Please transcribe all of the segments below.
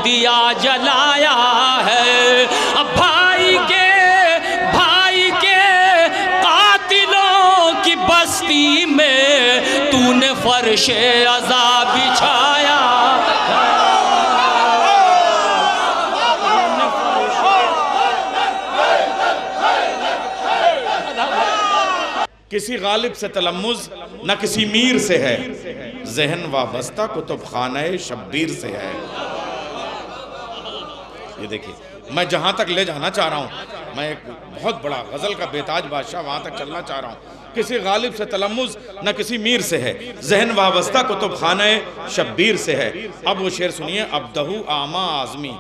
دیا جلایا ہے، اب بھائی کے قاتلوں کی بستی میں تو نے فرش عذاب بچھایا۔ کسی غالب سے تلمذ نہ کسی میر سے ہے، ذہن وابستہ کتب خانہ شبیر سے ہے۔ یہ دیکھیں، میں جہاں تک لے جانا چاہ رہا ہوں، میں ایک بہت بڑا غزل کا بیتاج بادشاہ وہاں تک چلنا چاہ رہا ہوں۔ کسی غالب سے تلمذ نہ کسی میر سے ہے، ذہن وابستہ کتب خانہ شبیر سے ہے۔ اب وہ شعر سنیے، ابدہو آما آزمی،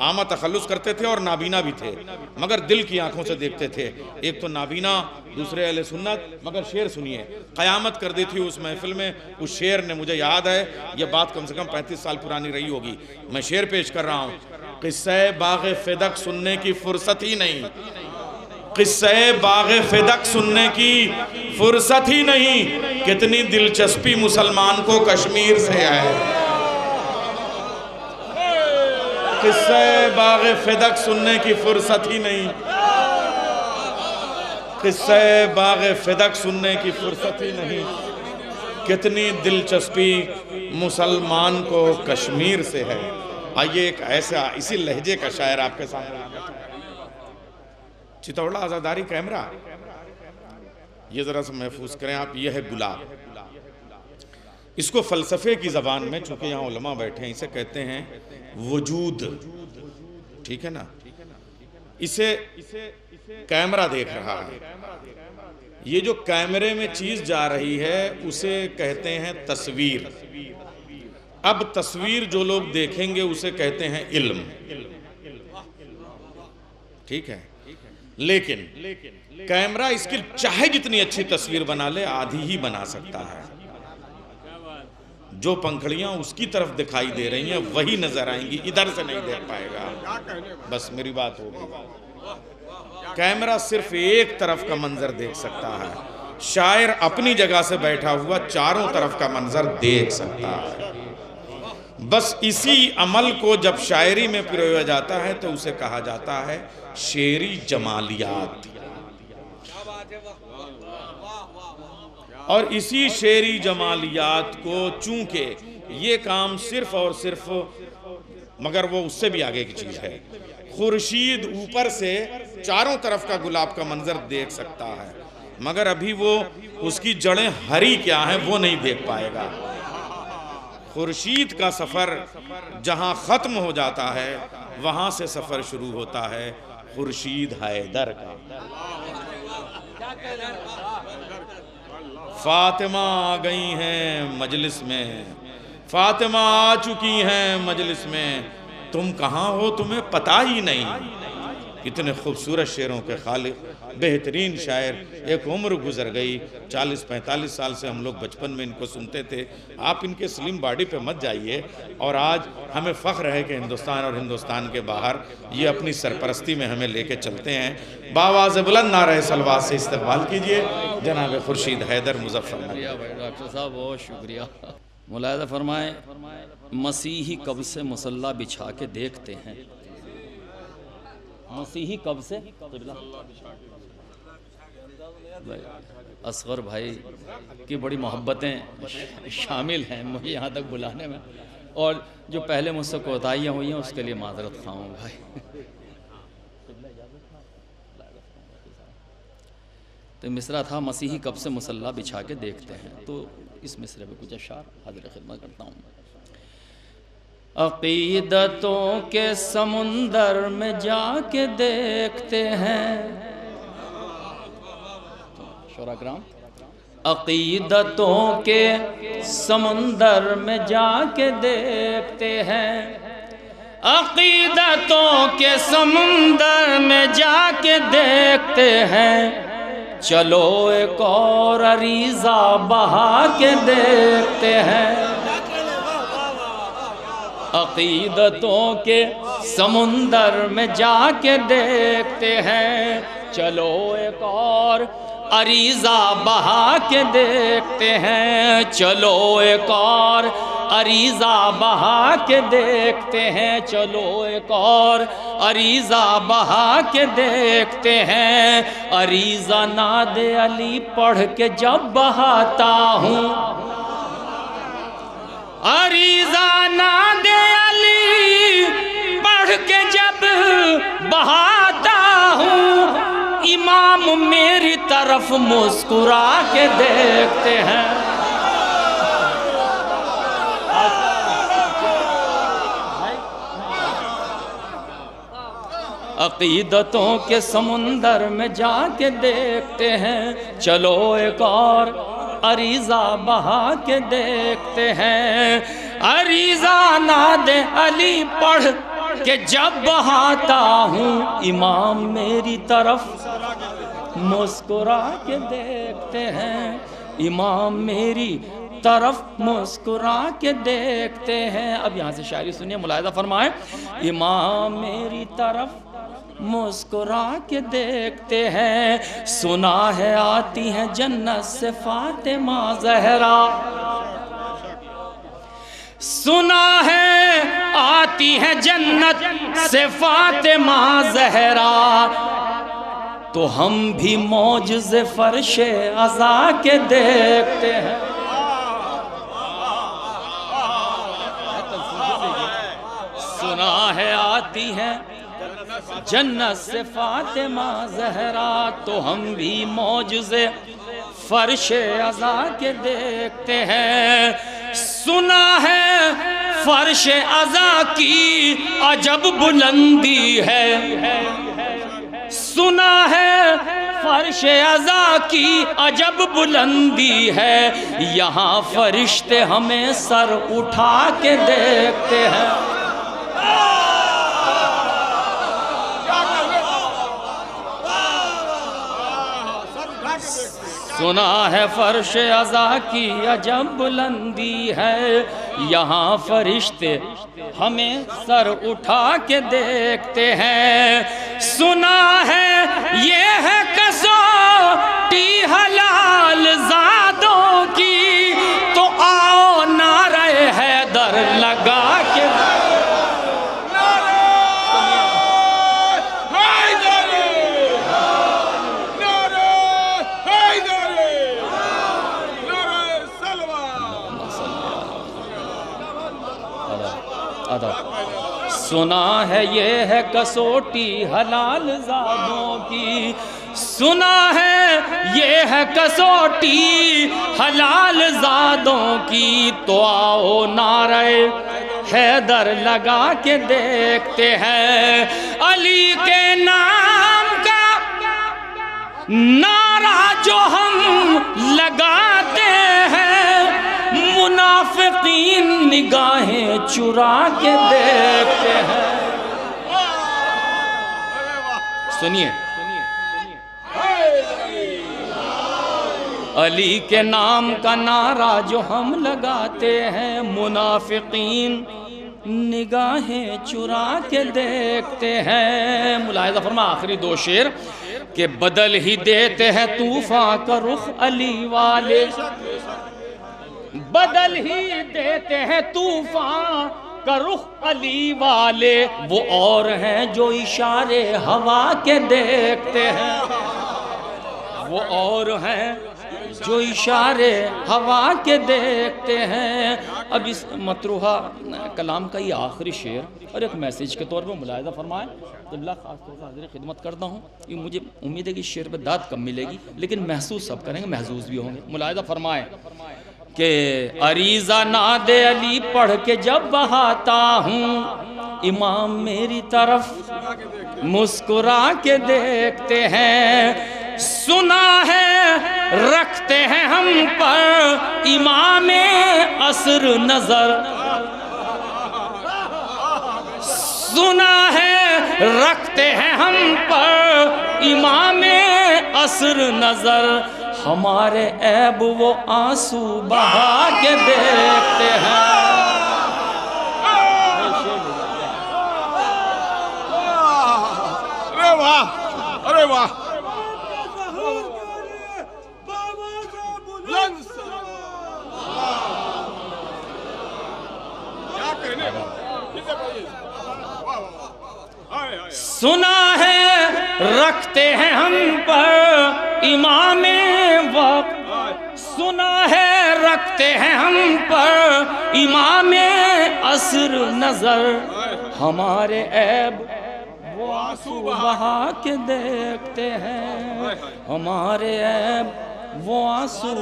آما تخلص کرتے تھے اور نابینا بھی تھے، مگر دل کی آنکھوں سے دیکھتے تھے۔ ایک تو نابینا، دوسرے اہل سنت، مگر شعر سنیے، قیامت کر دی تھی اس محفل میں۔ اس شعر نے، مجھے یاد ہے، یہ بات کم سے کم 35 سال پرانی رہی ہوگی، میں شعر پیش کر رہا ہوں۔ قصہ باغ فدق سننے کی فرصت ہی نہیں، قصہ باغ فدق سننے کی فرصت ہی نہیں، کتنی دلچسپی مسلمان کو کشمیر سے ہے۔ قصہ باغ فدق سننے کی فرصت ہی نہیں، قصہ باغ فدق سننے کی فرصت ہی نہیں، کتنی دلچسپی مسلمان کو کشمیر سے ہے۔ آئیے ایک ایسا اسی لہجے کا شاعر آپ کے سامنے آگا۔ چتوڑا آزاداری کیمرہ، یہ ذرا سا محفوظ کریں آپ، یہ ہے گلاب۔ اس کو فلسفے کی زبان میں، چونکہ یہاں علماء بیٹھے ہیں، اسے کہتے ہیں وجود، ٹھیک ہے نا؟ اسے کیمرہ دیکھ رہا ہے، یہ جو کیمرے میں چیز جا رہی ہے اسے کہتے ہیں تصویر۔ اب تصویر جو لوگ دیکھیں گے اسے کہتے ہیں علم، ٹھیک ہے؟ لیکن کیمرہ اس کی چاہے جتنی اچھی تصویر بنا لے، آدھی ہی بنا سکتا ہے۔ جو پنکھڑیاں اس کی طرف دکھائی دے رہی ہیں وہی نظر آئیں گی، ادھر سے نہیں دیکھ پائے گا۔ بس میری بات ہوگی، کیمرہ صرف ایک طرف کا منظر دیکھ سکتا ہے، شاعر اپنی جگہ سے بیٹھا ہوا چاروں طرف کا منظر دیکھ سکتا ہے۔ بس اسی عمل کو جب شاعری میں پرویا جاتا ہے تو اسے کہا جاتا ہے شعری جمالیات، اور اسی شعری جمالیات کو چونکہ یہ کام صرف اور صرف، مگر وہ اس سے بھی آگے کی چیز ہے، خورشید اوپر سے چاروں طرف کا گلاب کا منظر دیکھ سکتا ہے، مگر ابھی وہ اس کی جڑیں ہری کیا ہیں وہ نہیں دیکھ پائے گا۔ خورشید کا سفر جہاں ختم ہو جاتا ہے وہاں سے سفر شروع ہوتا ہے خورشید حیدر کا۔ فاطمہ آ گئی ہیں مجلس میں، فاطمہ آ چکی ہیں مجلس میں، تم کہاں ہو تمہیں پتہ ہی نہیں۔ کتنے خوبصورت شعروں کے خالق، بہترین شاعر، ایک عمر گزر گئی، 40-45 سال سے ہم لوگ بچپن میں ان کو سنتے تھے۔ آپ ان کے سلیم باڈی پہ مت جائیے، اور آج ہمیں فخر ہے کہ ہندوستان اور ہندوستان کے باہر یہ اپنی سرپرستی میں ہمیں لے کے چلتے ہیں۔ بآواز بلند نعرہ صلوات سے استقبال کیجئے جناب خورشید حیدر مظفر۔ ڈاکٹر صاحب بہت شکریہ۔ ملاحظہ فرمائیں، مسیحی کب سے مصلی بچھا کے دیکھتے ہیں، مسیحی کب سے؟ اصغر بھائی کی بڑی محبتیں شامل ہیں مجھے یہاں تک بلانے میں، اور جو پہلے مجھ سے کوتاہیاں ہوئی ہیں اس کے لیے معذرت خواہ ہوں بھائی۔ تو مصرع تھا مسیحی کب سے مصلی بچھا کے دیکھتے ہیں، تو اس مصرع میں کچھ اشعار حاضر خدمت کرتا ہوں۔ عقیدتوں کے سمندر میں جا کے دیکھتے ہیں، شعراء کرام، عقیدتوں کے سمندر میں جا کے دیکھتے ہیں، عقیدتوں کے سمندر میں جا کے دیکھتے ہیں، چلو ایک اور عریضہ بہا کے دیکھتے ہیں، عقیدتوں کے سمندر میں جا کے دیکھتے ہیں، چلو ایک اور عریضہ بہا کے دیکھتے ہیں، چلو ایک اور عریضہ بہا کے دیکھتے ہیں، چلو ایک اور عریضہ بہا کے دیکھتے ہیں۔ عریضہ ناد علی پڑھ کے جب بہاتا ہوں، عریضہ ناد علی پڑھ کے جب بہاتا ہوں، امام میری طرف مسکرا کے دیکھتے ہیں۔ عقیدتوں کے سمندر میں جا کے دیکھتے ہیں، چلو ایک اور عریضہ بہا کے دیکھتے ہیں۔ عریضہ ناد علی پڑھ کہ جب بہاتا ہوں، امام میری طرف مسکرا کے دیکھتے ہیں، امام میری طرف مسکرا کے دیکھتے ہیں۔ اب یہاں سے شاعری سنیے، ملاحظہ فرمائیں۔ امام میری طرف مسکرا کے دیکھتے ہیں، سنا ہے آتی ہیں جنت سے فاطمہ زہرا، سنا ہے آتی ہے جنت سے فاطمہ زہرا، تو ہم بھی معجز فرش عزا کے دیکھتے ہیں۔ سنا ہے آتی ہے جنت سے فاطمہ زہرا، تو ہم بھی معجز فرش عزا کے دیکھتے ہیں۔ سنا ہے فرش عزا کی عجب بلندی ہے، سنا ہے فرش عزا کی عجب بلندی ہے، یہاں فرشتے ہمیں سر اٹھا کے دیکھتے ہیں۔ سنا ہے فرش عزا کی عجب بلندی ہے، یہاں فرشتے ہمیں سر اٹھا کے دیکھتے ہیں۔ سنا ہے یہ ہے کسوٹی حلال زادوں کی، تو آؤ نعرہ حیدر لگا کے سنا ہے یہ ہے کسوٹی حلال زادوں کی، سنا ہے یہ ہے کسوٹی حلال زادوں کی، تو آؤ نعرہ حیدر لگا کے دیکھتے ہیں۔ علی کے نام کا نعرہ جو ہم لگاتے ہیں، منافقین نگاہیں چرا کے دیکھتے ہیں۔ سنیے، علی کے نام کا نعرہ جو ہم لگاتے ہیں، منافقین نگاہیں چرا کے دیکھتے ہیں۔ ملاحظہ فرما آخری دو شعر کہ بدل ہی دیتے ہیں طوفان کا رخ علی والے، بدل ہی دیتے ہیں طوفان کا رخ علی والے، وہ اور ہیں جو اشارے ہوا کے دیکھتے ہیں، وہ اور ہیں جو اشارے ہوا کے دیکھتے ہیں۔ اب اس مطروحہ کلام کا یہ آخری شعر اور ایک میسیج کے طور پر ملاحظہ فرمائیں، اللہ خاص طور پر حاضر خدمت کرتا ہوں۔ یہ مجھے امید ہے کہ اس شعر پہ داد کم ملے گی، لیکن محسوس سب کریں گے، محظوظ بھی ہوں گے۔ ملاحظہ فرمائیں کہ عریضہ ناد علی پڑھ کے جب بہاتا ہوں، امام میری طرف مسکرا کے دیکھتے ہیں۔ سنا ہے رکھتے ہیں ہم پر امام عصر نظر، سنا ہے رکھتے ہیں ہم پر امام عصر نظر، ہمارے عیب وہ آنسو بہا کے دیکھتے ہیں۔ ارے واہ، ارے واہ، سنا ہے رکھتے ہیں ہم پر امام وقت، سنا ہے رکھتے ہیں ہم پر امام عصر نظر، ہمارے عیب وہ آنسو بہا کے دیکھتے ہیں، ہمارے عیب وہ آنسو،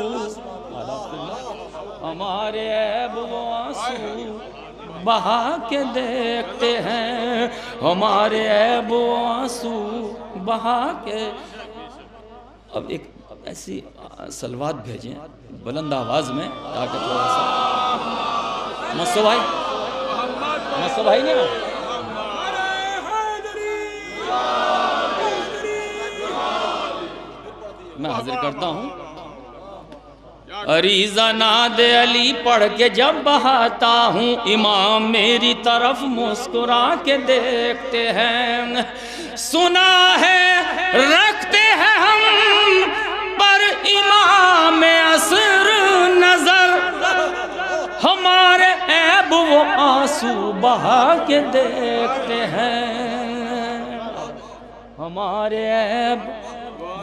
ہمارے عیب وہ آنسو بہا کے دیکھتے ہیں، ہمارے عیب و آنسو بہا کے۔ اب ایک ایسی سلوات بھیجیں بلند آواز میں تاکہ تھوڑا سا مصطفی بھائی نہیں آئے؟ میں حاضر کرتا ہوں۔ عریضہ ناد علی پڑھ کے جب بہاتا ہوں، امام میری طرف مسکرا کے دیکھتے ہیں، سنا ہے رکھتے ہیں ہم پر امام عصر نظر، ہمارے عیب وہ آنسو بہا کے دیکھتے ہیں، ہمارے عیب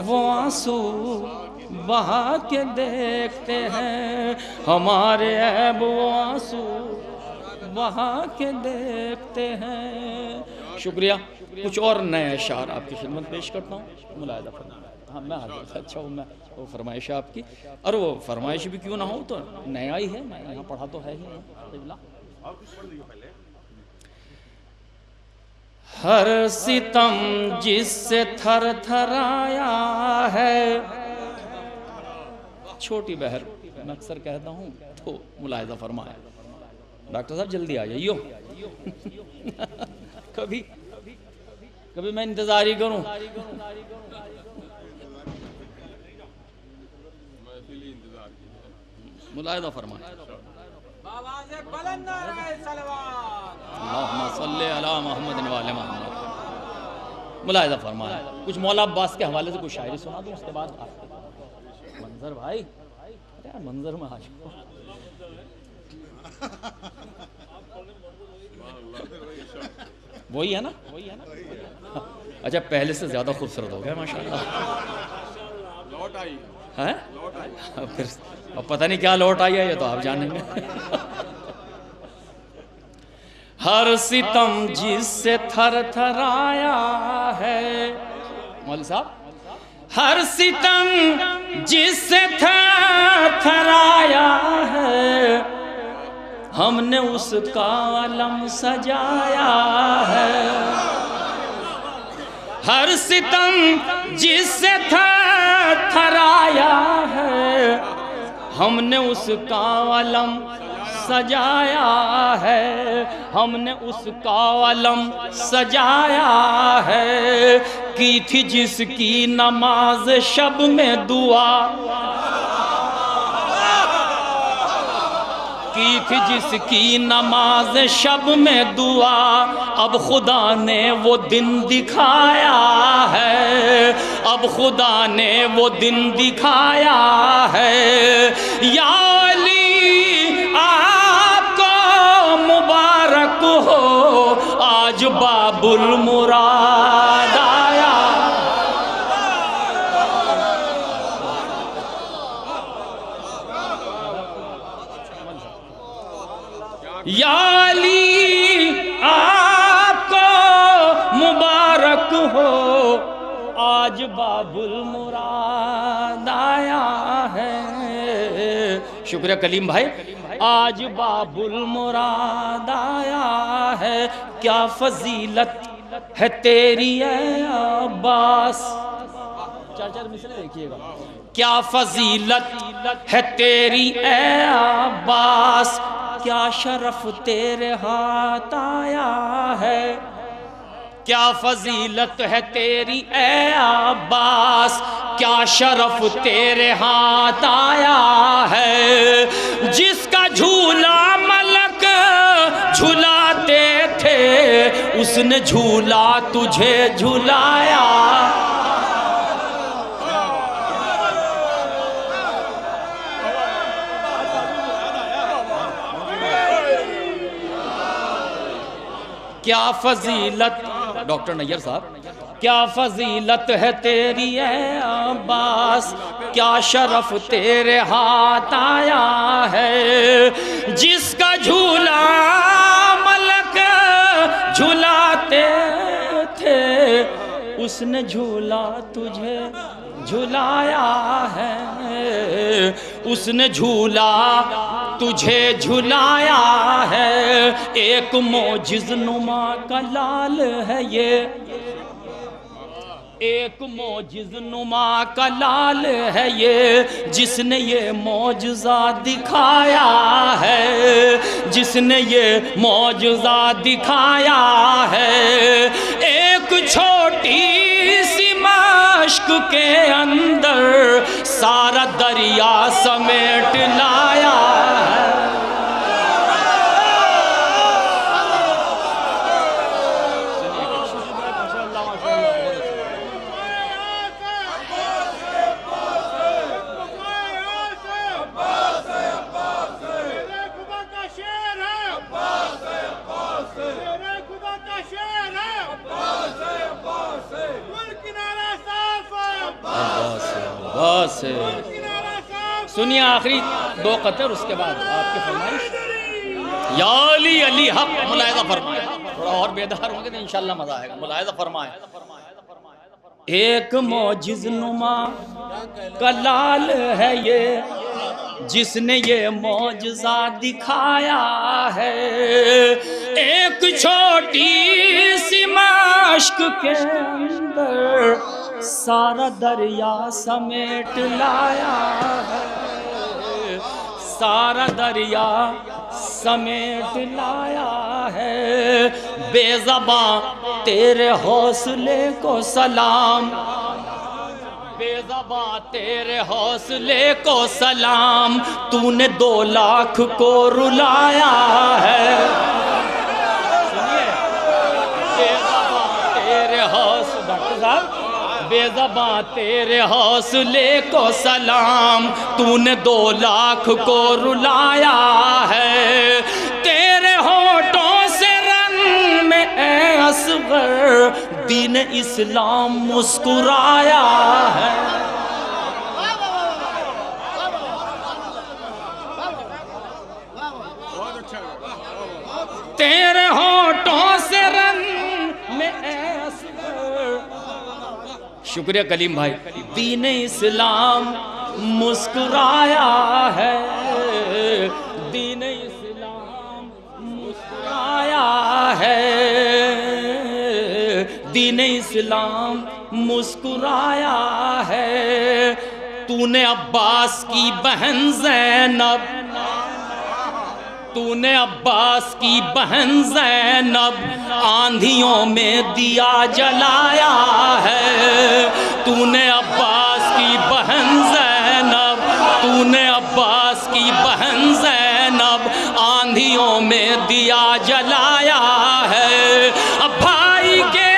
وہ آنسو بہا کے دیکھتے ہیں، ہمارے عیب وہ آنسو بہا کے دیکھتے ہیں۔ شکریہ۔ کچھ اور نئے اشعار آپ کی خدمت پیش کرتا ہوں، ملاحظہ فرمائیں۔ ہاں میں حاضر، اچھا ہوں، میں وہ فرمائش آپ کی، اور وہ فرمائش بھی کیوں نہ ہو تو نیا ہی ہے، میں یہاں پڑھا تو ہے ہی نہیں۔ ہر ستم جس سے تھر تھرایا ہے، چھوٹی بہر میں اکثر کہتا ہوں تو ملاحظہ فرمائے۔ ڈاکٹر صاحب جلدی آ جائیو، کبھی میں انتظار ہی کروں۔ ملاحظہ فرمائے۔ اللہم صلی علی محمد وعلی محمد۔ ملاحظہ فرمائے۔ کچھ مولا عباس کے حوالے سے کچھ شاعری سنا دوں، اس کے بعد آپ کے منظر بھائی، ارے منظر میں آ جاؤ۔ وہی ہے نا؟ اچھا پہلے سے زیادہ خوبصورت ہو گیا ماشاءاللہ۔ لوٹ آئی ہے؟ پھر اب پتہ نہیں کیا لوٹ آئی ہے، یہ تو آپ جانیں گے۔ ہر ستم جس سے تھر تھرایا ہے، مولوی صاحب، ہر ستم جس سے تھر تھرایا ہے، ہم نے اس کا علم سجایا ہے، ہر ستم جس سے تھر تھرایا ہے، ہم نے اس کا علم سجایا ہے، ہم نے اس کا علم سجایا ہے، کی تھی جس کی نماز شب میں دعا، کی تھی جس کی نماز شب میں دعا، اب خدا نے وہ دن دکھایا ہے، اب خدا نے وہ دن دکھایا ہے، یا علی آپ کو مبارک ہو، آج باب المراد آیا۔ یا علی آپ کو مبارک ہو، آج باب المراد آیا ہے۔ شکریہ کلیم بھائی۔ آج باب المراد آیا ہے، کیا فضیلت ہے تیری اے عباس، چار چار مثلیں دیکھیے گا، کیا فضیلت ہے تیری اے عباس، کیا شرف تیرے ہاتھ آیا ہے، کیا فضیلت ہے تیری اے عباس، کیا شرف تیرے ہاتھ آیا ہے، جس کا جھولا ملک جھلاتے تھے، اس نے جھولا تجھے جھلایا۔ کیا فضیلت ڈاکٹر نیر صاحب، کیا فضیلت ہے تیری اے عباس، کیا شرف تیرے ہاتھ آیا ہے، جس کا جھولا ملک جھلاتے تھے اس نے جھولا تجھے جھلایا ہے، اس نے جھولا تجھے جھلایا ہے، ایک معجز نما کا لال ہے یہ، ایک معجز نما کا لال ہے یہ، جس نے یہ معجزہ دکھایا ہے، جس نے یہ معجزہ دکھایا ہے، ایک چھوٹی سی مشق کے اندر سارا دریا سمیٹ لایا ہے۔ سنیے آخری دو قطر، اس کے بعد آپ کے فرمائش۔ یا علی علی حق، ملاحظہ فرمائے، تھوڑا اور بیدار ہوں گے تو انشاءاللہ مزہ آئے گا، ملاحظہ فرمائے۔ ایک معجز نما کا لال ہے یہ، جس نے یہ معجزہ دکھایا ہے، ایک چھوٹی سی مشق کے اندر سارا دریا سمیٹ لایا ہے، سارا دریا سمیٹ لایا ہے، بے زباں تیرے حوصلے کو سلام، بے زباں تیرے حوصلے کو سلام، تو نے 2 لاکھ کو رلایا ہے، سنیے، بے زباں تیرے حوصلے، ڈاکٹر صاحب، بے زباں تیرے حوصلے کو سلام، تو نے 2 لاکھ کو رلایا ہے، تیرے ہونٹوں سے رنگ میں اے اصغر دین اسلام مسکرایا ہے، تیرے ہونٹوں سے رنگ میں اے اصغر، شکریہ کلیم بھائی، دین اسلام مسکرایا ہے، دین اسلام مسکرایا ہے، دین اسلام مسکرایا ہے، تو نے عباس کی بہن زینب، تو نے عباس کی بہن زینب آندھیوں میں دیا جلایا ہے، تو نے عباس کی بہن زینب، تو نے عباس کی بہن زینب آندھیوں میں دیا جلایا ہے، اب بھائی کے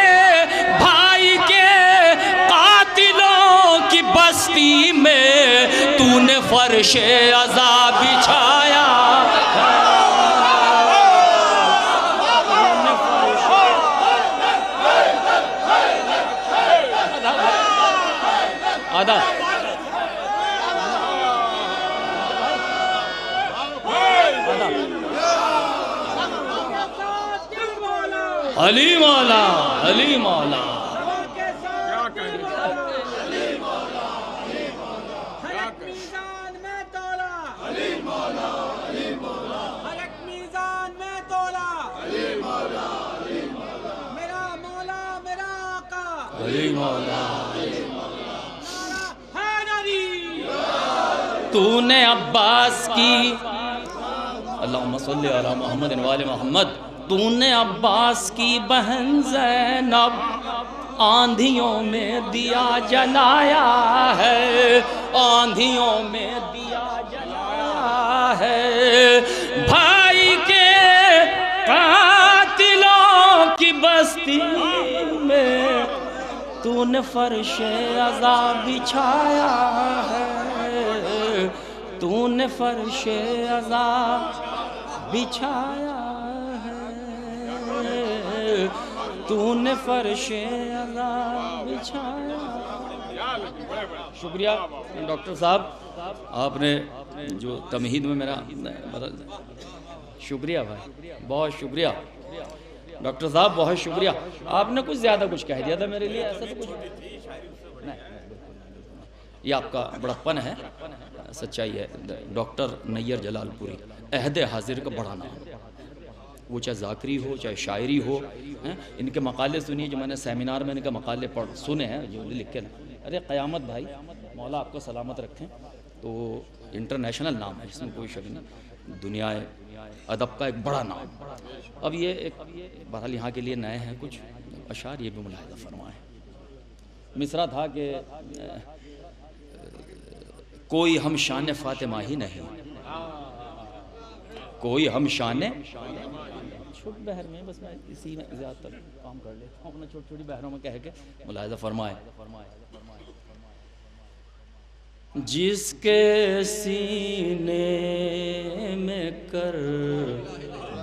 قاتلوں کی بستی میں تو نے فرش عذاب بچھایا، آدھا علی مولا، علی مولا، علی مولا، تو نے عباس کی، اللہم صلی علی محمد و آل محمد، تو نے عباس کی بہن زینب آندھیوں میں دیا جلایا ہے، آندھیوں میں دیا جلایا ہے، بھائی کے قاتلوں کی بستی میں تو نے فرش عذاب بچھایا ہے، تو نے فرش عذاب بچھایا ہے، تو نے فرش عذاب بچھایا. شکریہ ڈاکٹر صاحب، آپ نے جو تمہید میں میرا شکریہ بھائی، بہت شکریہ ڈاکٹر صاحب، بہت شکریہ. آپ نے کچھ زیادہ کچھ کہہ دیا تھا میرے لیے، ایسا تو کچھ نہیں. یہ آپ کا بڑپن ہے، سچائی ہے. ڈاکٹر نیر جلال پوری، عہد حاضر کا بڑا نام، وہ چاہے ذاکری ہو چاہے شاعری ہو. ان کے مقالے سنیے جو میں نے سیمینار میں ان کے مقالے سنے ہیں جو لکھ کے. ارے قیامت بھائی، مولا آپ کو سلامت رکھیں. تو انٹرنیشنل نام ہے، جس میں کوئی شک نہیں، دنیا ادب کا ایک بڑا نام. اب یہ ایک بہرحال یہاں کے لیے نئے ہیں کچھ اشعار، یہ بھی ملاحظہ فرمائیں. مصرع تھا کہ کوئی ہم شان فاطمہ ہی نہیں، کوئی ہم شان چھوٹ بہر میں. بس میں اسی میں زیادہ تر کام کر لیتا ہوں، اپنا چھوٹی چھوٹی بہروں میں کہہ کے ملاحظہ فرمائے. جس کے سینے میں کر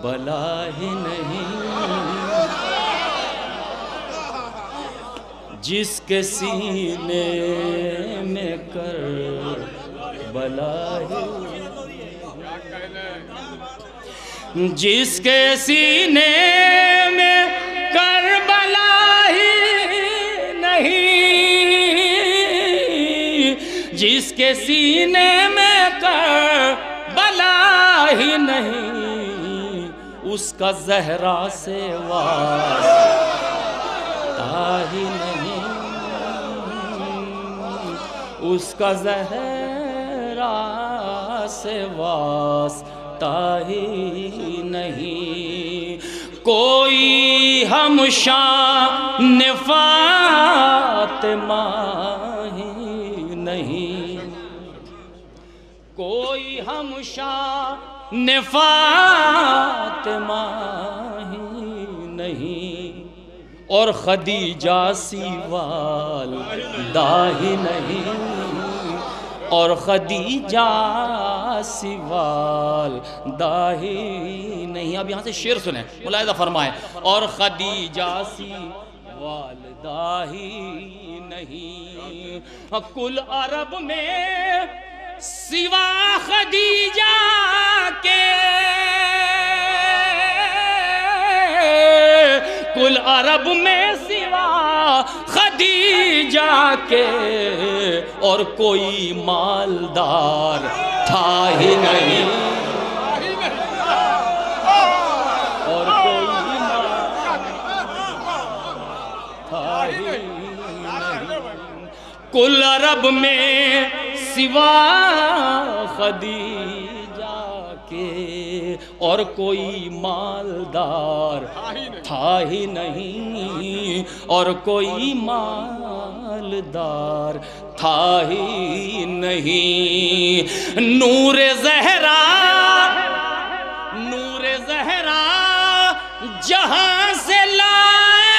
بلا ہی نہیں، جس کے سینے میں کر بلا ہی، جس کے سینے میں کربلا ہی نہیں، جس کے سینے میں کربلا ہی نہیں، اس کا زہرا سے واسطہ ہی نہیں، اس کا زہرا سے واسطہ ہی نہیں. کوئی ہم شان فاطمہ ہی نہیں، کوئی ہم شان فاطمہ ہی نہیں، اور خدیجہ سی والدہ ہی نہیں، اور خدیجہ سی والدہ ہی نہیں. اب یہاں سے شعر سنیں، ملاحظہ فرمائیں. اور خدیجہ سی والدہ ہی نہیں، کل عرب میں سوا خدیجہ کے، کل عرب میں سوا خدیجہ کے، اور کوئی مالدار تھا ہی نہیں، اور کوئی تھا ہی نہیں. کل عرب میں سوا خدیجہ کے، اور کوئی مالدار تھا ہی نہیں، اور کوئی مالدار تھا ہی نہیں. نور زہرا، نور زہرا جہاں سے لائے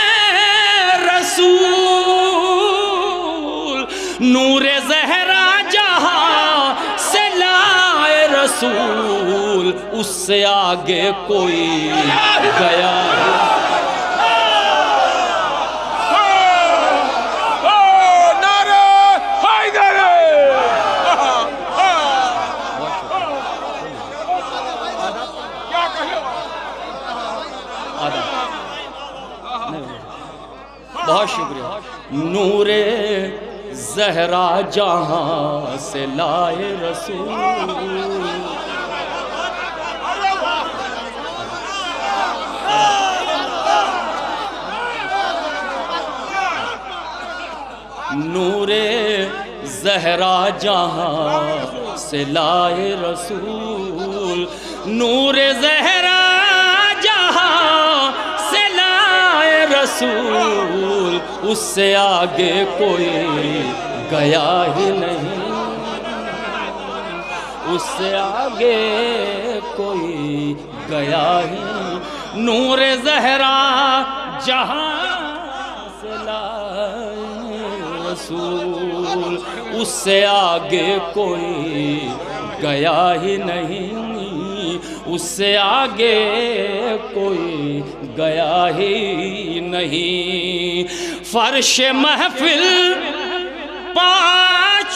رسول، نور زہرا جہاں سے لائے رسول، اس سے آگے کوئی گیا. بہت شکریہ. نور زہرا جہاں سے لائے رسول، نور زہرا جہاں سے لائے رسول، نور زہرا جہاں سے لائے رسول، اس سے آگے کوئی گیا ہی نہیں، اس سے آگے کوئی گیا ہی. نور زہرا جہاں سے لائے رسول، اس سے آگے کوئی گیا ہی نہیں. اس سے آگے کوئی گیا ہی نہیں. فرش محفل پا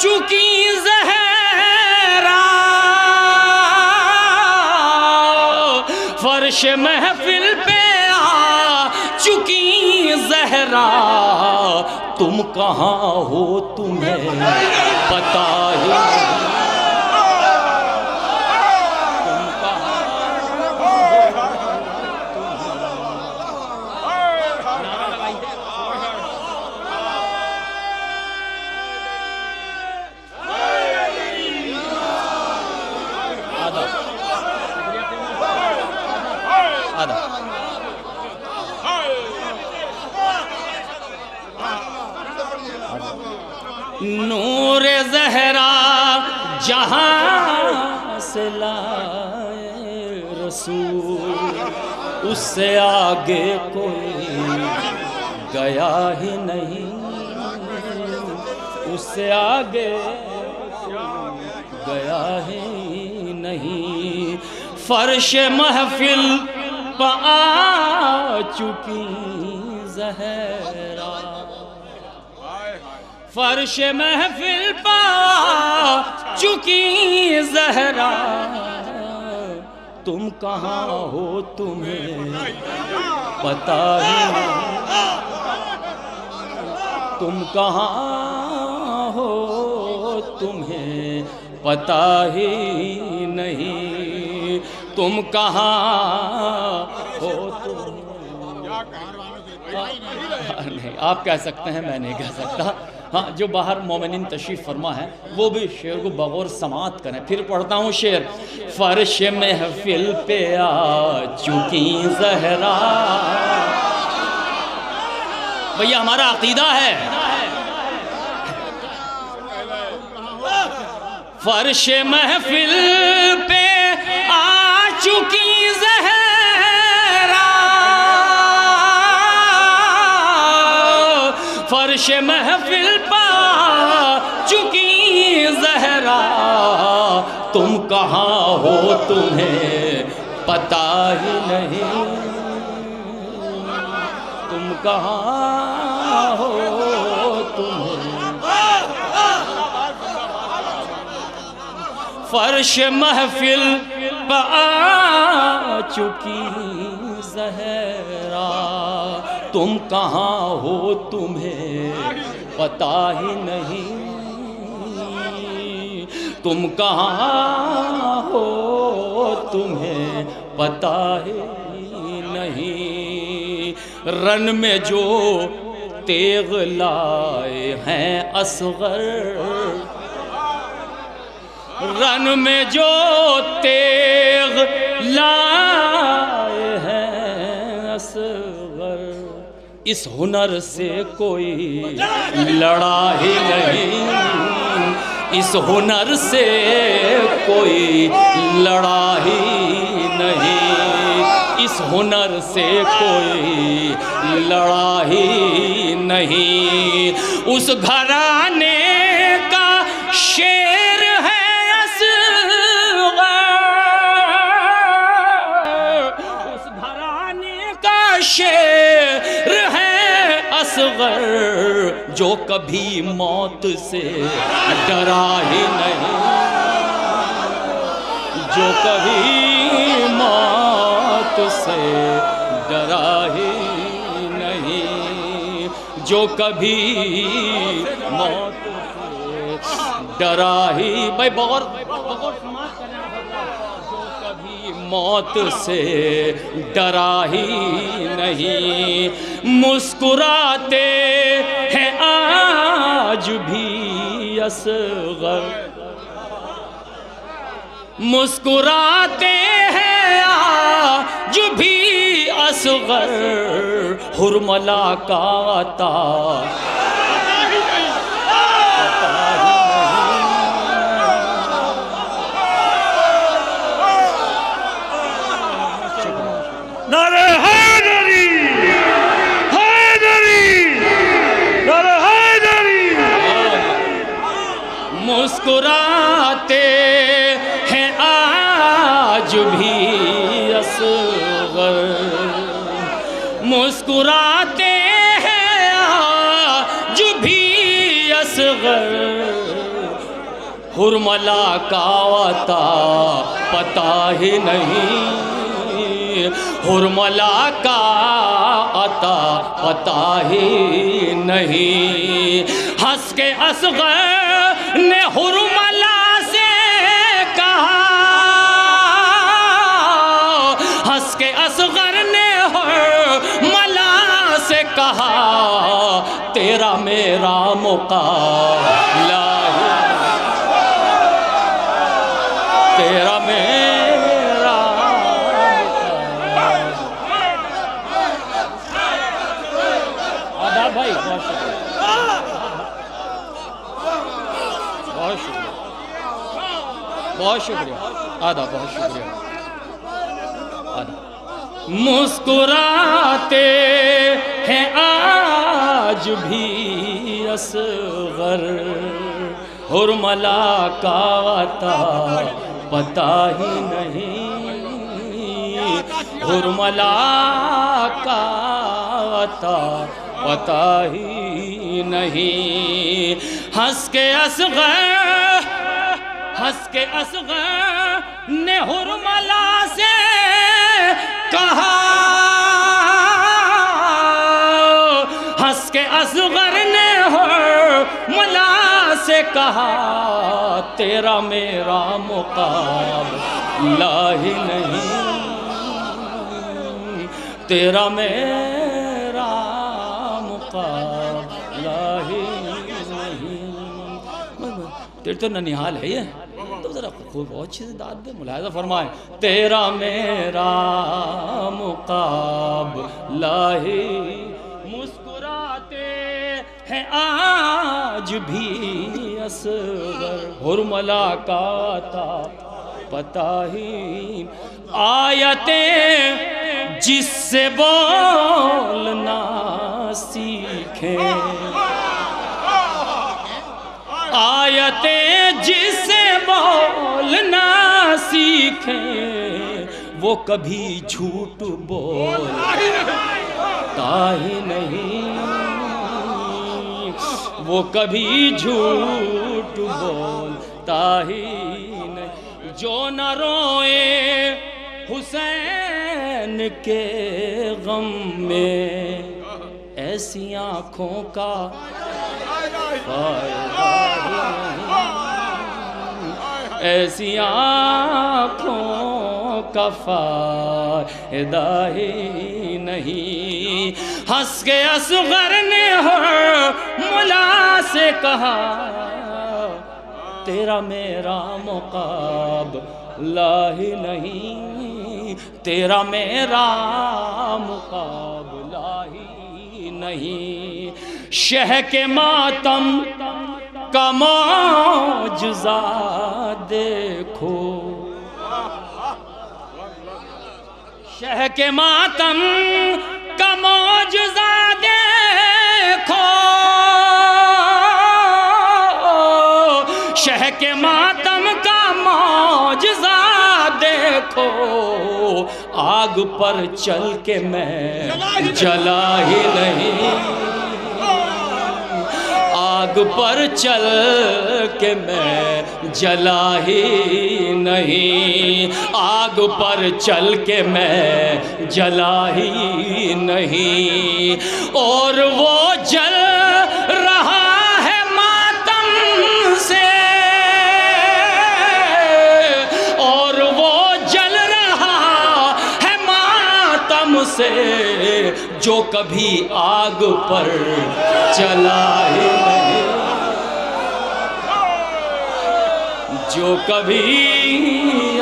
چکی زہرا، فرش محفل پہ آ چکی زہرا، تم کہاں ہو تمہیں پتہ ہی نور زہرا جہاں سے لائے رسول، اس سے آگے کوئی گیا ہی نہیں، اس سے آگے گیا ہی نہیں. فرش محفل پہ آ چکی زہرا، فرش محفل پا چکی زہرا، تم کہاں ہو تمہیں پتہ ہی نہیں، تم کہاں ہو تمہیں پتہ ہی نہیں، تم کہاں ہو تمہیں. نہیں آپ کہہ سکتے ہیں، میں نہیں کہہ سکتا. ہاں جو باہر مومنین تشریف فرما ہے وہ بھی شعر کو بغور سماعت کریں. پھر پڑھتا ہوں شعر. فرش محفل پہ آ چکی زہرا، بھئی ہمارا عقیدہ ہے. فرش محفل پہ آ چکی زہرا، فرش محفل پا چکی زہرا، تم کہاں ہو تمہیں پتہ ہی نہیں، تم کہاں ہو تمہیں. فرش محفل پہ آ چکی زہرا، تم کہاں ہو تمہیں پتہ ہی نہیں، تم کہاں ہو تمہیں پتہ ہی نہیں. رن میں جو تیغ لائے ہیں اصغر، رن میں جو تیغ لائے ہیں اصغر، اس ہنر سے کوئی لڑا ہی نہیں، اس ہنر سے کوئی لڑا ہی نہیں، اس ہنر سے کوئی لڑا ہی نہیں. اس گھرانے کا شیر ہے شیر ہے اصغر، جو کبھی موت سے ڈرا ہی نہیں، جو کبھی موت سے ڈرا ہی نہیں، جو کبھی موت سے ڈرا ہی. بھائی بغور سماعت کریں، جو کبھی موت سے ڈرا ہی نہیں. مسکراتے ہیں آج بھی اصغر، مسکراتے ہیں آج بھی اصغر، حرملا کا عطا نعرہ حیدری، حیدری، نعرہ حیدری. مسکراتے ہیں آج بھی حرملا کا عطا پتہ ہی نہیں، حرملا کا عطا پتہ ہی نہیں۔ ہنس کے اصغر نے حرملا سے کہا، ہنس کے اصغر نے حرملا سے کہا، تیرا میرا مقابلہ تیرا میرا آدھا بھائی بہت شکریہ، بہت شکریہ، بہت شکریہ آدھا، بہت شکریہ آدھا۔ مسکراتے ہیں آج بھی اصغر، حرملا کا عطا پتہ ہی نہیں، حرملا کا عطا پتہ ہی نہیں۔ ہنس کے اصغر نے حرملا سے کہا، ہنس کے اصغر نے حرملا سے کہا، تیرا میرا مقابلہ ہی نہیں، تیرا میرا مقابلہ ہی نہیں۔ تیرے تو ننیحال ہے یہ تو ذرا خوب بہت چیزیں داد دے، ملاحظہ فرمائے، تیرا میرا مقابلہ ہی۔ مسکراتے ہیں آج بھی اصغر، حرملا کا عطا پتہ ہی۔ آیتیں جس سے بولنا سیکھیں، آیتیں جس سے بولنا سیکھیں، وہ کبھی جھوٹ بولتا ہی نہیں، وہ کبھی جھوٹ بولتا ہی نہیں۔ جو نہ روئے حسین کے غم میں، ایسی آنکھوں کا فائدہ ہی نہیں، ایسی آنکھوں کا فائدہ ہی نہیں۔ ہنس کے اصغر نے حرملا سے کہا، تیرا میرا مقابلہ ہی نہیں، تیرا میرا مقابلہ ہی نہیں۔ شہ کے ماتم کا معجزہ دیکھو، شہ کے ماتم کا معجزہ دیکھو، شہ کے ماتم کا معجزہ دیکھو، آگ پر چل کے میں جلا ہی نہیں، آگ پر چل کے میں جلا ہی نہیں، آگ پر چل کے میں جلا ہی نہیں، اور وہ جل رہا ہے ماتم سے، اور وہ جل رہا ہے ماتم سے، جو کبھی آگ پر چلا ہی نہیں، جو کبھی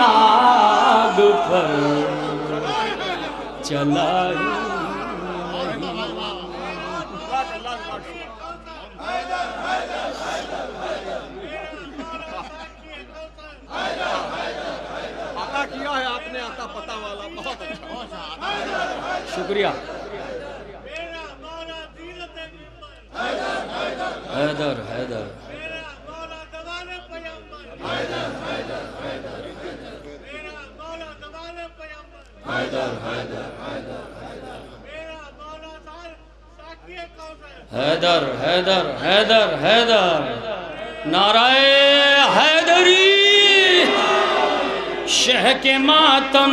آگ پر چلا ہی نہیں۔ کیا ہے آپ نے عطا پتہ والا، بہت اچھا، شکریہ۔ حیدر حیدر حیدر حیدر حیدر حیدر، نعرہ حیدری شہ کے ماتم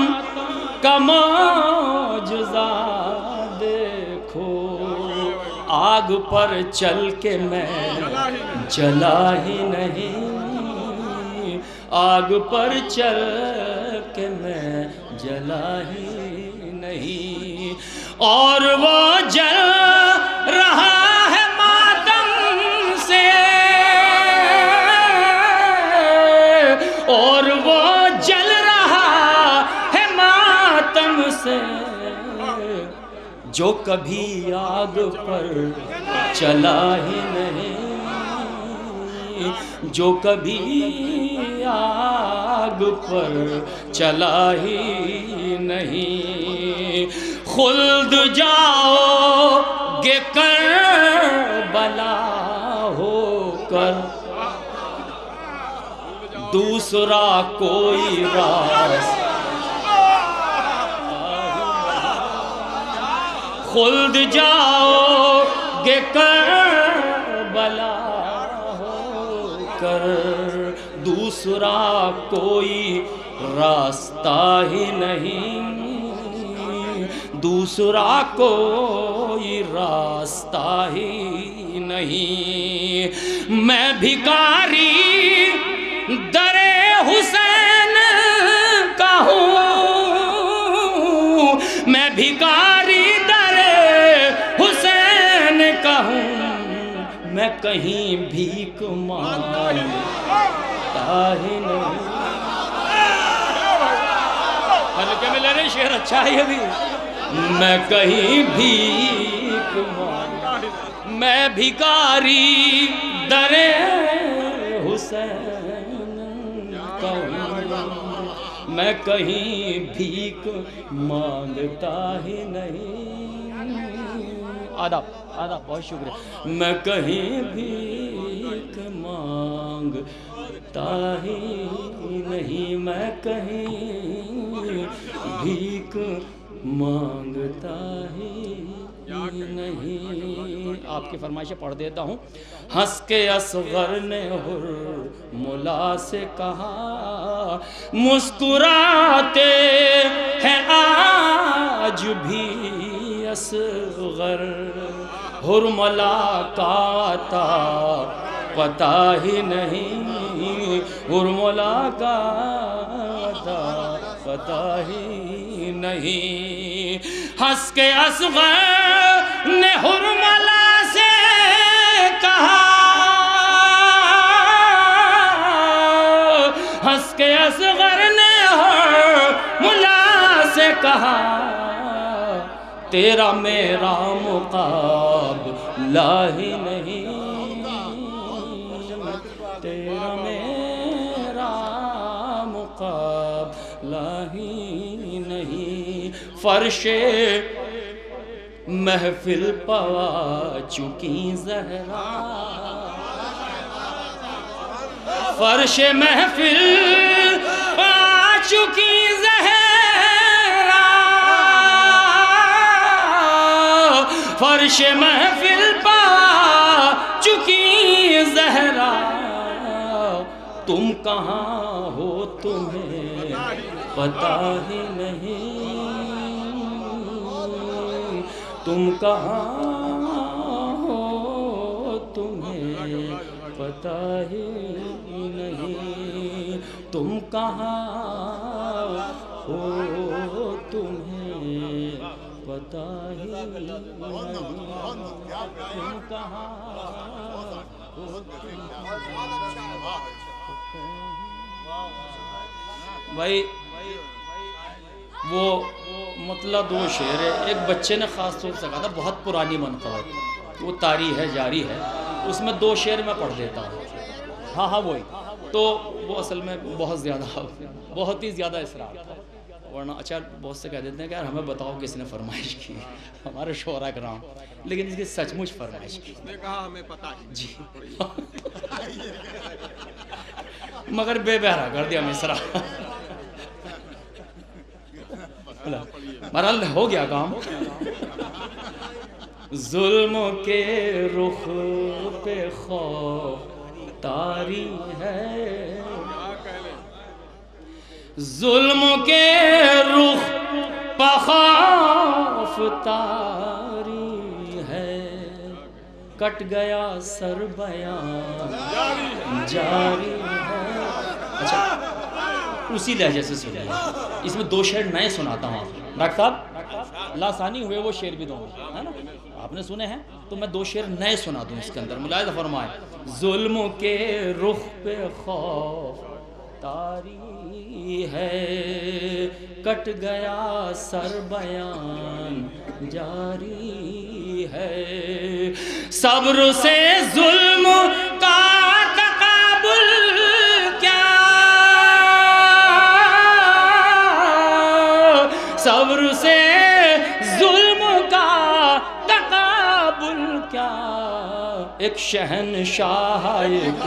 کا معجزہ دیکھو، آگ پر چل کے میں جلا ہی نہیں، آگ پر چل کے میں جلا ہی نہیں، اور وہ جل رہا ہے ماتم سے، اور وہ جل رہا ہے ماتم سے، جو کبھی آگ پر چلا ہی نہیں، جو کبھی آگ پر چلا ہی نہیں، خلد جاؤ گے کربلا ہو کر، دوسرا کوئی راستہ، خلد جاؤ گے کربلا ہو کر، دوسرا کوئی راستہ ہی نہیں، دوسرا کوئی راستہ ہی نہیں، میں بھکاری در حسین کا ہوں، میں بھکاری در حسین کا ہوں، میں کہیں بھیک مانگتا ہی نہیں۔ حلقے میں لے رہے شعر اچھا ہے ابھی، میں کہیں بھیک مانگتا، میں بھکاری در حسین کا ہوں، میں کہیں بھیک مانگتا ہی نہیں۔ آداب آداب، بہت شکریہ۔ میں کہیں بھیک مانگتا ہی نہیں، میں کہیں بھیک مانگتا ہی نہیں۔ آپ کی فرمائشیں پڑھ دیتا ہوں۔ ہنس کے اصغر نے حرملا سے کہا، مسکراتے ہیں آج بھی اصغر، حرملا کا تا پتہ ہی نہیں، حرملا کا تا پتہ ہی نہیں۔ ہنس کے اصغر نے حرملا سے کہا، ہنس کے اصغر نے حرملا سے کہا، تیرا میرا مقابلہ ہی نہیں، تیرا میرا مقابلہ ہی نہیں۔ فرش محفل پوا چکی زہرا، فرش محفل پا چکی زہرا، فرش محفل پا چکی زہرا، تم کہاں ہو تمہیں پتہ ہی نہیں، تم کہاں ہو تمہیں پتہ ہی نہیں، تم کہاں ہو تمہیں پتہ ہی نہیں، تم کہاں ہو بھائی۔ وہ مطلع دو شعر ہے، ایک بچے نے خاص طور سے کہا تھا، بہت پرانی منقبت، وہ طاری ہے جاری ہے، اس میں دو شعر میں پڑھ دیتا ہوں۔ ہاں وہی تو وہ اصل میں بہت ہی زیادہ اسرار تھا، ورنہ اچھا بہت سے کہہ دیتے ہیں کہ یار ہمیں بتاؤ کس نے فرمائش کی، ہمارے شعراء کرام، لیکن اس کی سچ مچ فرمائش کی، نے کہا ہمیں پتہ ہے جی مگر بے بہرا کر دیا مصرع۔ بہرحال ہو گیا کام۔ ظلم کے رخ پہ خوف تاری ہے، ظلم کے رخ پہ خوف تاری ہے، کٹ گیا سر بیان جاری ہے۔ اچھا اسی لہجے سے سنیے، اس میں 2 شعر نئے سناتا ہوں آپ ڈاکٹر صاحب، اللہ ثانی ہوئے وہ شعر بھی دوں گا، ہے نا، آپ نے سنے ہیں تو میں 2 شعر نئے سنا دوں اس کے اندر، ملاحظہ فرمائے۔ ظلم کے رخ پہ خوف تاری ہے، کٹ گیا سر بیان جاری ہے، صبر سے ظلم کا تقابل کیا، صبر سے ظلم کا تقابل کیا، ایک شہنشاہ ایک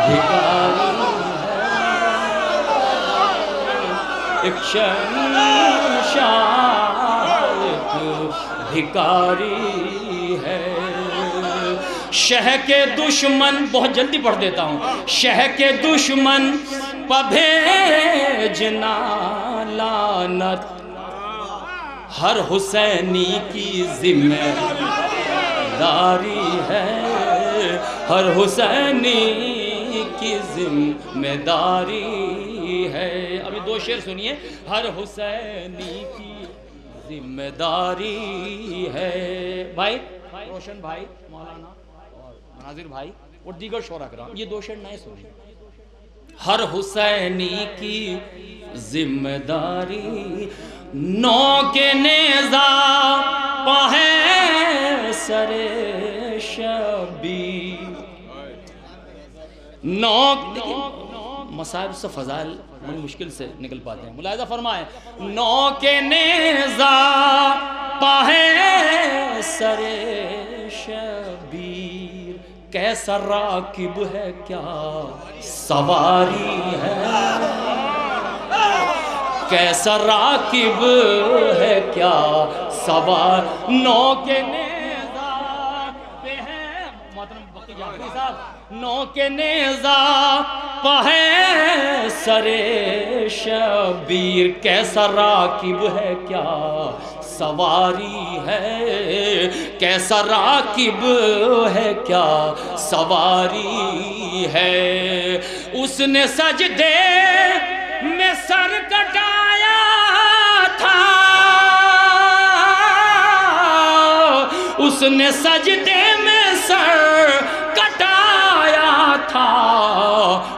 بھکاری ہے، ایک شہنشاہ ایک بھکاری ہے، شہ کے دشمن، بہت جلدی پڑھ دیتا ہوں، شہ کے دشمن پہ بھیجنا لعنت، ہر حسینی کی ذمہ داری ہے، ہر حسینی کی ذمہ داری ہے۔ ابھی 2 شعر سنیے، ہر حسینی کی ذمہ داری ہے۔ بھائی روشن بھائی، مولانا اور مناظر بھائی اور دیگر شعراء کرام، یہ 2 شعر نئے سنیے۔ ہر حسینی کی ذمہ داری، نو کے نیزہ پہے سر شبیر، نو مسائل سے فضائل بڑی مشکل سے نکل پاتے ہیں، ملاحظہ فرمائیں، نو کے نیزہ پہے سر شبیر، کیسا راکب ہے کیا سواری ہے، کیسا راکب ہے کیا سوار، نو کے نیزہ پہ ہے، محترم وقتی جعفری صاحب، نو کے نیزہ پہ ہے سر شبیر، کیسا راکب ہے کیا سواری ہے، کیسا راکب ہے کیا سواری ہے، اس نے سجدے میں سر کٹایا تھا، اس نے سجدے میں سر کٹایا تھا،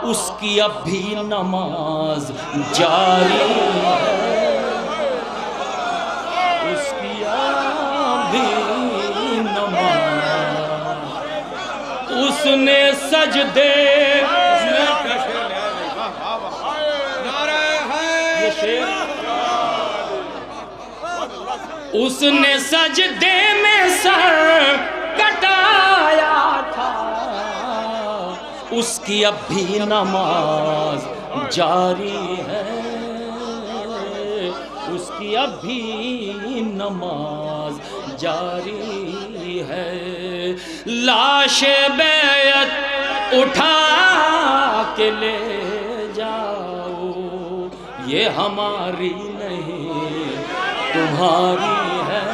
اس کی اب بھی نماز جاری ہے، اس کی اب بھی نماز، اس نے سجدے اس نے سجدے میں سر کٹایا تھا، اس کی اب بھی نماز جاری ہے، اس کی اب بھی نماز جاری ہے، لاش بیعت اٹھا کے لے جاؤ، یہ ہماری نہیں تمہاری ہے،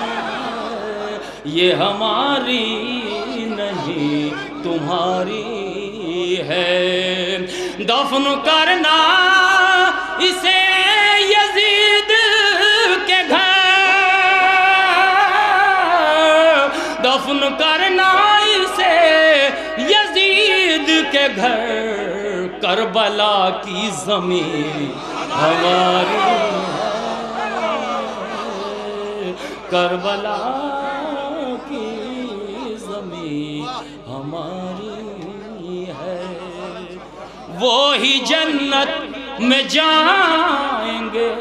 یہ ہماری نہیں تمہاری ہے، دفن کرنا اسے یزید کے گھر، دفن کرنا اسے یزید کے گھر، کربلا کی زمین ہماری ہے، کربلا کی زمین ہماری ہے، وہی جنت میں جائیں گے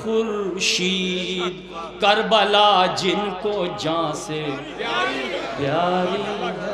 خورشید، کربلا جن کو جان سے پیاری ہے،